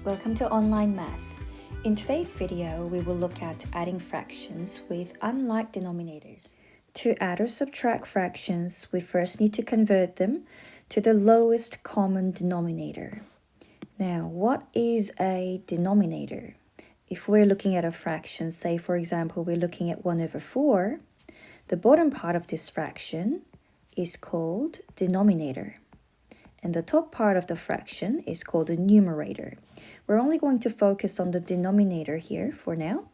Welcome to Online Math. In today's video, we will look at adding fractions with unlike denominators. To add or subtract fractions, we first need to convert them to the lowest common denominator. Now, what is a denominator? If we're looking at a fraction, say for example, we're looking at 1/4, the bottom part of this fraction is called denominator. And the top part of the fraction is called the numerator. We're only going to focus on the denominator here for now.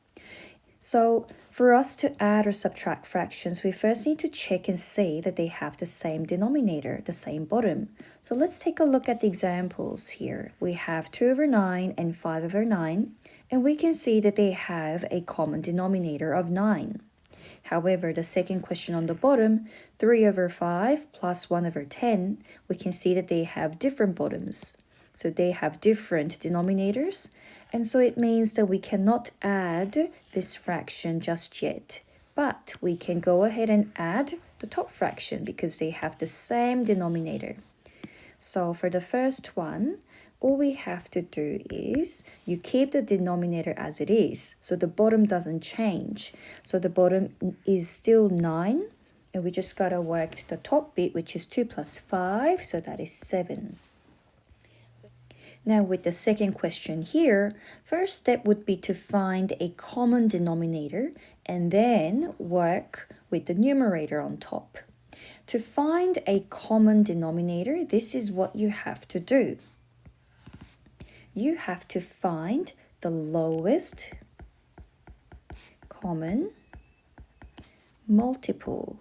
So for us to add or subtract fractions, we first need to check and see that they have the same denominator, the same bottom. So let's take a look at the examples here. We have 2/9 and 5/9, and we can see that they have a common denominator of 9. However, the second question on the bottom, 3/5 plus 1/10, we can see that they have different bottoms. So they have different denominators, and so it means that we cannot add this fraction just yet. But we can go ahead and add the top fraction because they have the same denominator. So for the first one, all we have to do is you keep the denominator as it is. So the bottom doesn't change. So the bottom is still 9. And we just got to work the top bit, which is 2 plus 5. So that is 7. Now with the second question here, first step would be to find a common denominator and then work with the numerator on top. To find a common denominator, this is what you have to do. You have to find the lowest common multiple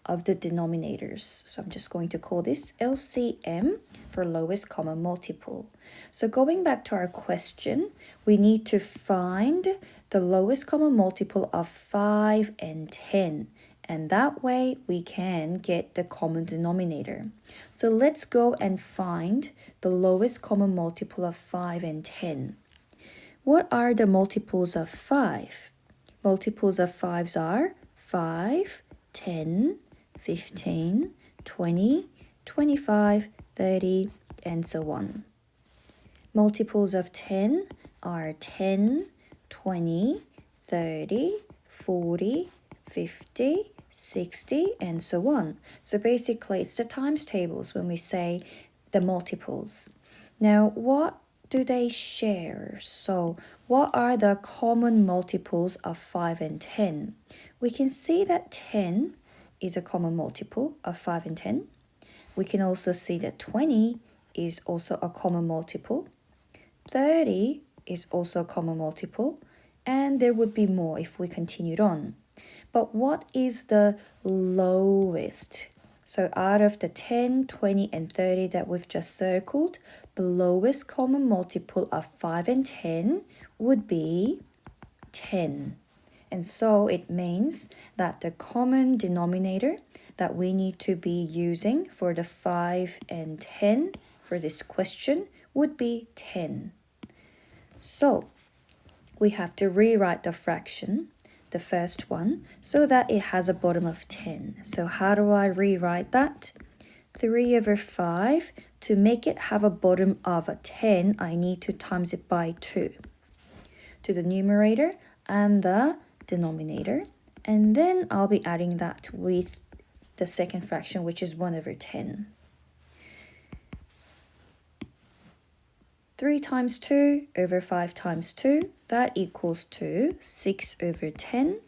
of the denominators. So I'm just going to call this LCM for lowest common multiple. So going back to our question, we need to find the lowest common multiple of 5 and 10. And that way we can get the common denominator. So let's go and find the lowest common multiple of 5 and 10. What are the multiples of 5? Multiples of 5s are 5, 10, 15, 20, 25, 30, and so on. Multiples of 10 are 10, 20, 30, 40, 50, 60, and so on. So basically, it's the times tables when we say the multiples. Now, what do they share? So what are the common multiples of 5 and 10? We can see that 10 is a common multiple of 5 and 10. We can also see that 20 is also a common multiple. 30 is also a common multiple. And there would be more if we continued on. But what is the lowest? So out of the 10, 20, and 30 that we've just circled, the lowest common multiple of 5 and 10 would be 10. And so it means that the common denominator that we need to be using for the 5 and 10 for this question would be 10. So we have to rewrite the fraction, the first one, so that it has a bottom of 10. So how do I rewrite that? 3/5. To make it have a bottom of a 10, I need to times it by 2 to the numerator and the denominator. And then I'll be adding that with the second fraction, which is 1/10. 3 times 2 over 5 times 2, that equals to 6/10.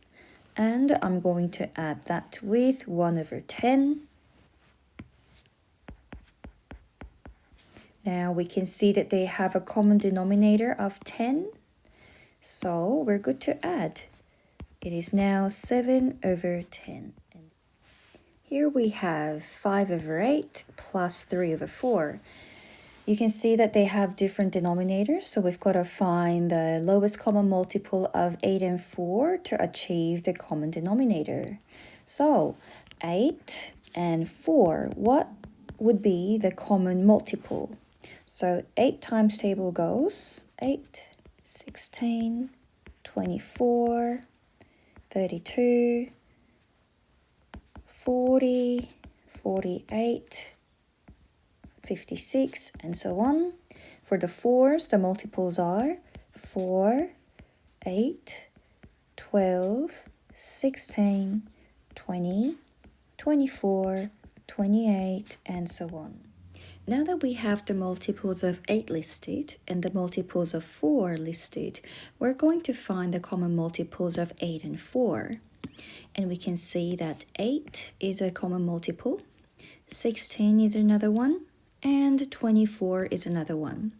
And I'm going to add that with 1/10. Now we can see that they have a common denominator of 10. So we're good to add. It is now 7/10. Here we have 5/8 plus 3/4. You can see that they have different denominators, so we've got to find the lowest common multiple of 8 and 4 to achieve the common denominator. So 8 and 4, what would be the common multiple? So 8 times table goes 8, 16, 24, 32, 40, 48, 56, and so on. For the 4s, the multiples are 4, 8, 12, 16, 20, 24, 28, and so on. Now that we have the multiples of 8 listed and the multiples of 4 listed, we're going to find the common multiples of 8 and 4. And we can see that 8 is a common multiple, 16 is another one, and 24 is another one.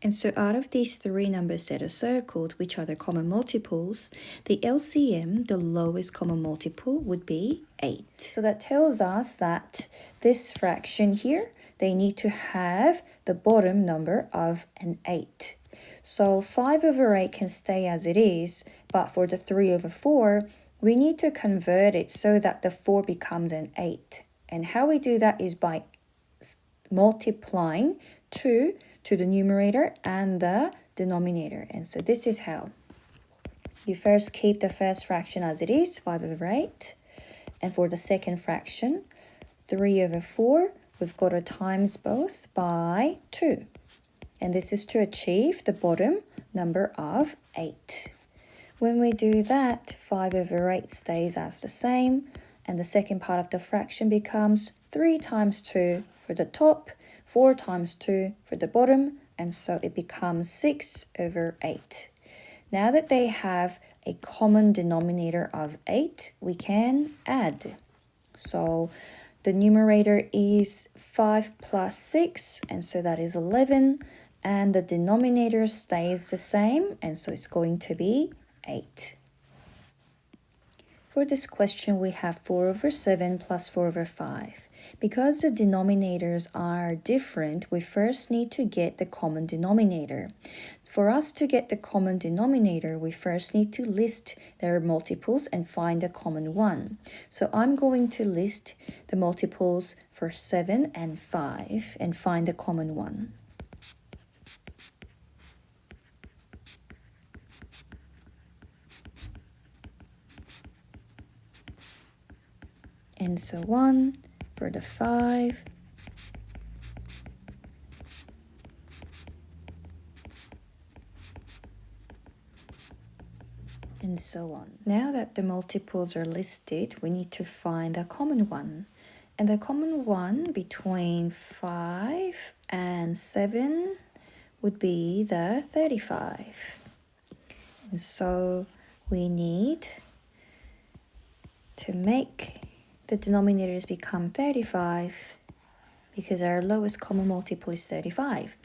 And so out of these 3 numbers that are circled, which are the common multiples, the LCM, the lowest common multiple, would be 8. So that tells us that this fraction here, they need to have the bottom number of an 8. So 5 over 8 can stay as it is, but for the 3 over 4, we need to convert it so that the 4 becomes an 8. And how we do that is by multiplying 2 to the numerator and the denominator. And so this is how. You first keep the first fraction as it is, 5 over 8. And for the second fraction, 3 over 4, we've got to times both by 2. And this is to achieve the bottom number of 8. When we do that, 5 over 8 stays as the same. And the second part of the fraction becomes 3 times 2 for the top, 4 times 2 for the bottom, and so it becomes 6 over 8. Now that they have a common denominator of 8, we can add. So the numerator is 5 plus 6, and so that is 11, and the denominator stays the same, and so it's going to be 8. For this question, we have 4 over 7 plus 4 over 5. Because the denominators are different, we first need to get the common denominator. For us to get the common denominator, we first need to list their multiples and find a common one. So I'm going to list the multiples for 7 and 5 and find the common one. And so on for the 5. And so on. Now that the multiples are listed, we need to find a common one. And the common one between 5 and 7 would be the 35. And so we need to make the denominators become 35 because our lowest common multiple is 35.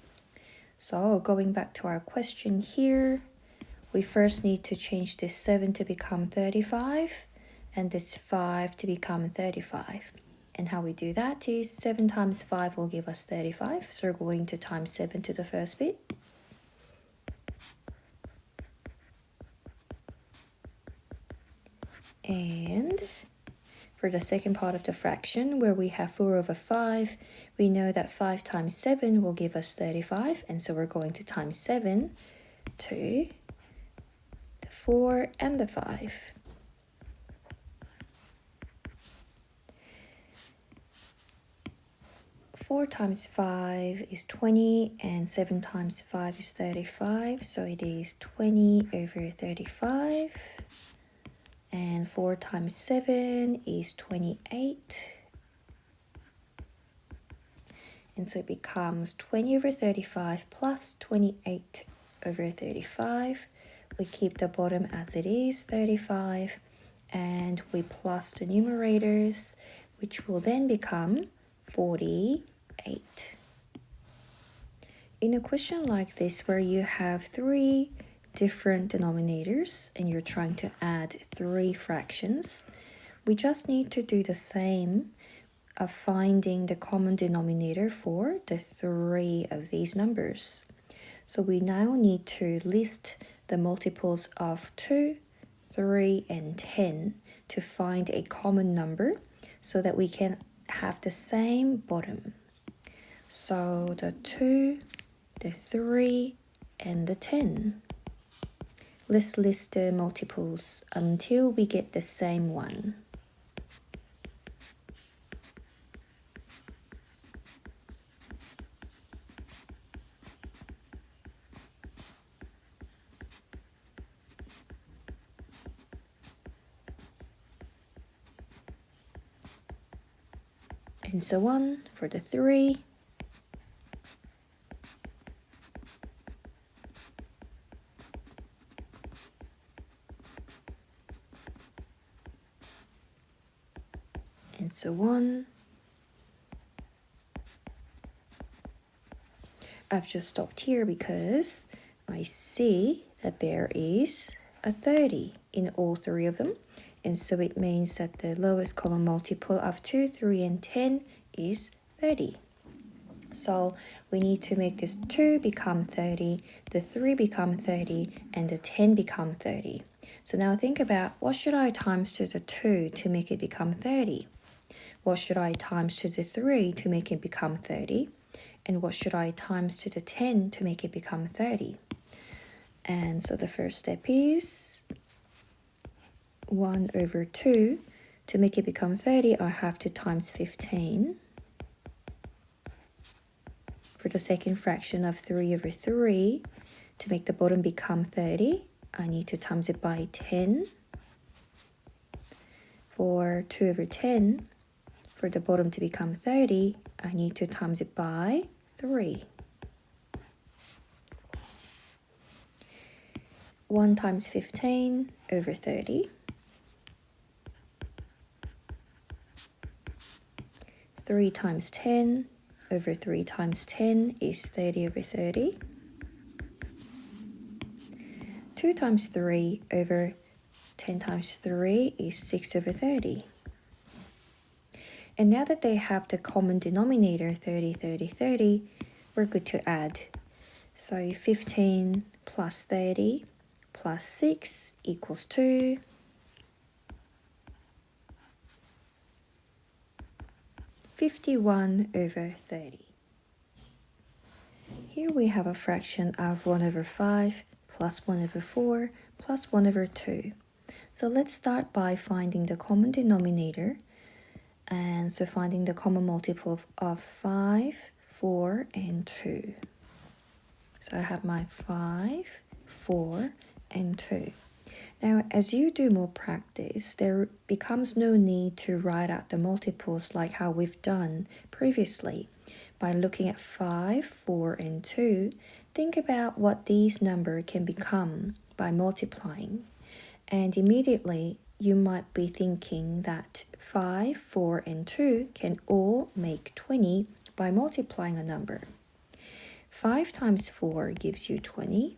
So going back to our question here, we first need to change this 7 to become 35 and this 5 to become 35. And how we do that is 7 times 5 will give us 35. So we're going to times 7 to the first bit. And for the second part of the fraction, where we have 4 over 5, we know that 5 times 7 will give us 35, and so we're going to times 7 to the 4 and the 5. Four times 5 is 20, and 7 times 5 is 35, so it is 20 over 35. And 4 times 7 is 28. And so it becomes 20 over 35 plus 28 over 35. We keep the bottom as it is, 35. And we plus the numerators, which will then become 48. In a question like this, where you have 3 different denominators and you're trying to add 3 fractions, we just need to do the same of finding the common denominator for the 3 of these numbers. So we now need to list the multiples of 2, 3, and 10 to find a common number so that we can have the same bottom. So the 2, the 3, and the 10. Let's list the multiples until we get the same one. and so on for the 3. And so on. I've just stopped here because I see that there is a 30 in all 3 of them. And so it means that the lowest common multiple of 2, 3, and 10 is 30. So we need to make this 2 become 30, the 3 become 30, and the 10 become 30. So now think about, what should I times to the 2 to make it become 30? What should I times to the 3 to make it become 30? And what should I times to the 10 to make it become 30? And so the first step is 1 over 2. To make it become 30, I have to times 15. For the second fraction of 3 over 3, to make the bottom become 30, I need to times it by 10. For 2 over 10, for the bottom to become 30, I need to times it by 3. 1 times 15 over 30. 3 times 10 over 3 times 10 is 30 over 30. 2 times 3 over 10 times 3 is 6 over 30. And now that they have the common denominator 30, 30, 30, we're good to add. So 15 plus 30 plus 6 equals 2. (51 over 30). Here we have a fraction of 1 over 5 plus 1 over 4 plus 1 over 2. So let's start by finding the common denominator. And so finding the common multiple of 5, 4, and 2. So I have my 5, 4, and 2. Now, as you do more practice, there becomes no need to write out the multiples like how we've done previously. By looking at 5, 4, and 2, think about what these numbers can become by multiplying. And immediately, you might be thinking that 5, 4, and 2 can all make 20 by multiplying a number. 5 times 4 gives you 20.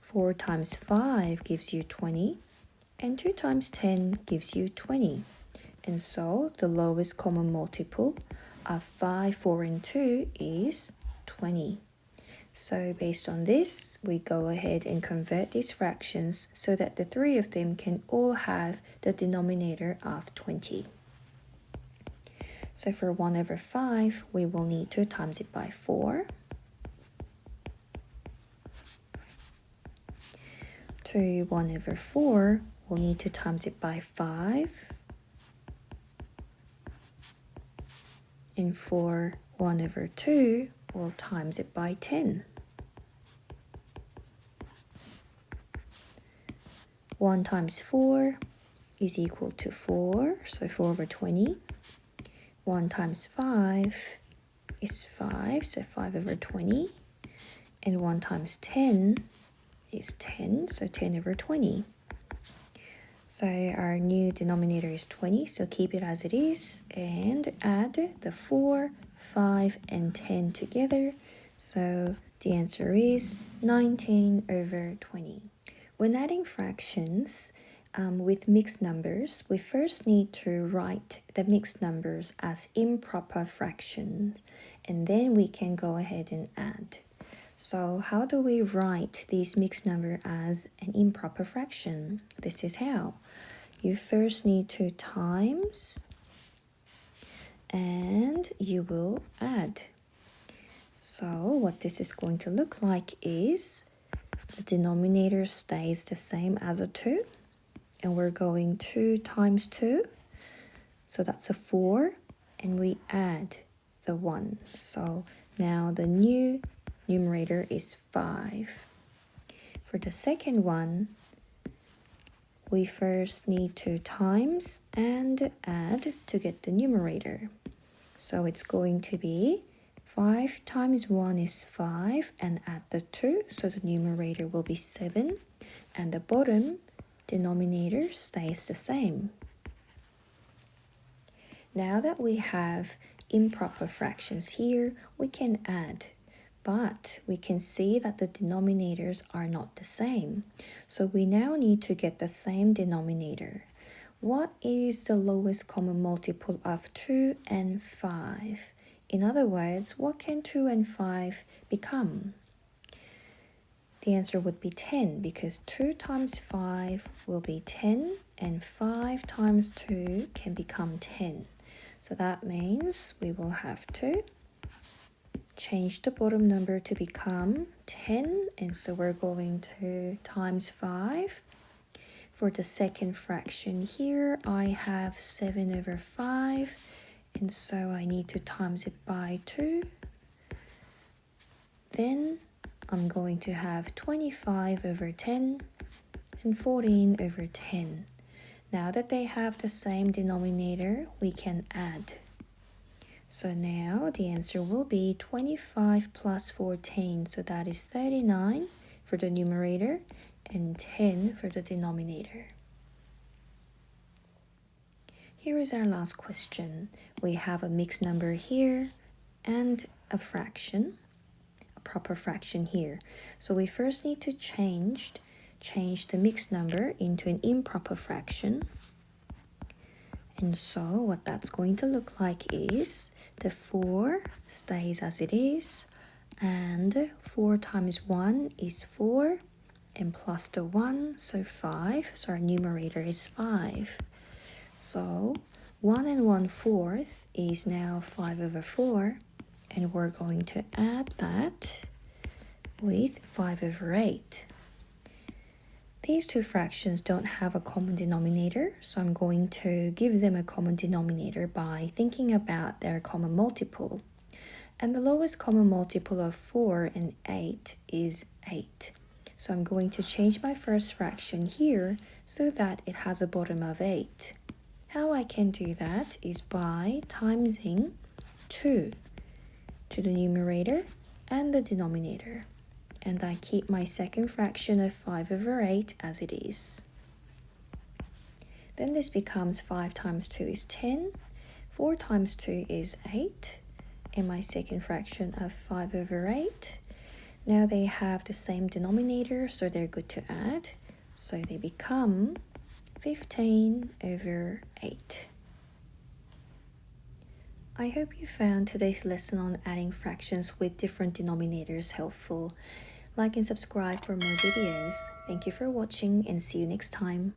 4 times 5 gives you 20. And 2 times 10 gives you 20. And so the lowest common multiple of 5, 4, and 2 is 20. So based on this, we go ahead and convert these fractions so that the 3 of them can all have the denominator of 20. So for 1 over 5, we will need to times it by 4. To 1 over 4, we'll need to times it by 5. And for 1 over 2, we'll times it by 10. 1 times 4 is equal to 4, so 4 over 20. 1 times 5 is 5, so 5 over 20. And 1 times 10 is 10, so 10 over 20. So our new denominator is 20, so keep it as it is and add the 4, 5, and 10 together. So the answer is 19 over 20. When adding fractions with mixed numbers, we first need to write the mixed numbers as improper fractions, and then we can go ahead and add. So how do we write this mixed number as an improper fraction? This is how. You first need to times, and you will add. So what this is going to look like is the denominator stays the same as a 2, and we're going 2 times 2, so that's a 4, and we add the 1. So now the new numerator is 5. For the second one, we first need to times and add to get the numerator. So it's going to be 5 times 1 is 5 and add the 2. So the numerator will be 7 and the bottom denominator stays the same. Now that we have improper fractions here, we can add, but we can see that the denominators are not the same. So we now need to get the same denominator. What is the lowest common multiple of 2 and 5? In other words, what can 2 and 5 become? The answer would be 10 because 2 times 5 will be 10 and 5 times 2 can become 10. So that means we will have to change the bottom number to become 10, and so we're going to times 5. For the second fraction here, I have 7 over 5, and so I need to times it by 2. Then I'm going to have 25 over 10 and 14 over 10. Now that they have the same denominator, we can add. So now the answer will be 25 plus 14, so that is 39 for the numerator and 10 for the denominator. Here is our last question. We have a mixed number here and a fraction, a proper fraction here. So we first need to change the mixed number into an improper fraction. And so what that's going to look like is the 4 stays as it is, and 4 times 1 is 4, and plus the 1, so 5, so our numerator is 5. So 1 and 1/4 is now 5 over 4, and we're going to add that with 5 over 8. These two fractions don't have a common denominator, so I'm going to give them a common denominator by thinking about their common multiple. And the lowest common multiple of 4 and 8 is 8. So I'm going to change my first fraction here so that it has a bottom of 8. How I can do that is by timesing 2 to the numerator and the denominator. And I keep my second fraction of 5 over 8 as it is. Then this becomes 5 times 2 is 10, 4 times 2 is 8, and my second fraction of 5 over 8. Now they have the same denominator, so they're good to add. So they become 15 over 8. I hope you found today's lesson on adding fractions with different denominators helpful. Like and subscribe for more videos. Thank you for watching and see you next time.